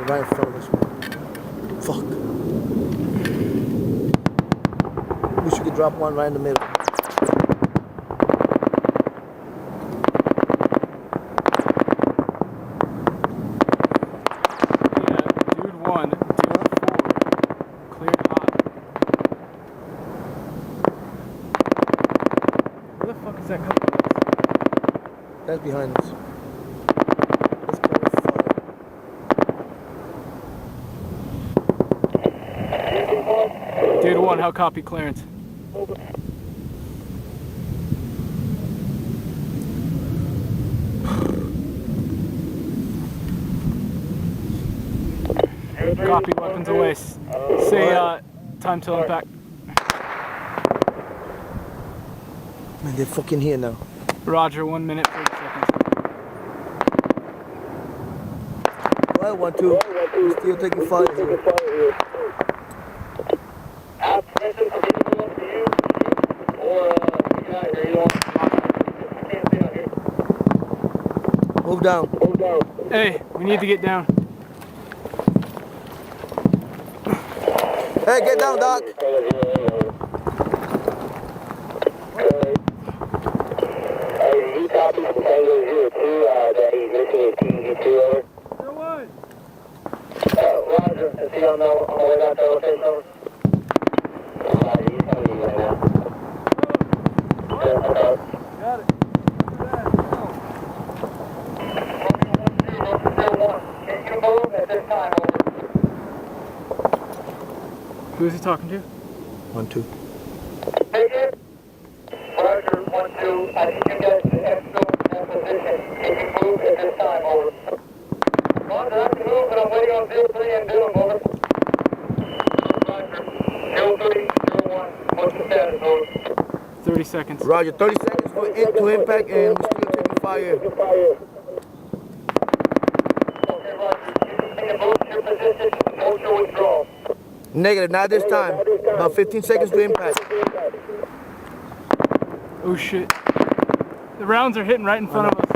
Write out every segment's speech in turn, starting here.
right in front of us. Fuck. Wish you could drop one right in the middle. Where the fuck is that coming from? That's behind us. Let's go fire. Dude 1, how copy clearance? Copy, weapons away. Say time till impact. Man, they're fucking here now. Roger, 1 minute, 30 seconds. Well, 1, 2. We're still taking fire here. Move down. Hey, we need to get down. Hey, get down, Doc. Got it. Who is he talking to? 1, 2. Roger, 1, 2. I think you guys have still in position. Can you move at this time, over? Roger, I can move, but I'm waiting on 03 and Doom, over. Roger, 03, 01. What's the status, over? 30 seconds. Roger, 30 seconds for to impact, and we're still taking fire. Okay, Roger. Can you move to your position? Hold your withdrawal. Negative, not this time. About 15 seconds to impact. Oh shit. The rounds are hitting right in front of us.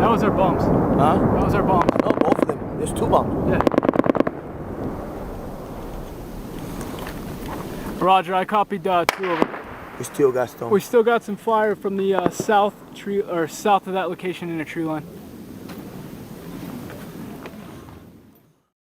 That was our bombs. Huh? That was our bombs. No, both of them. There's 2 bombs. Yeah. Roger, I copied 2 of them. We still got stone. We still got some fire from the south of that location in a tree line.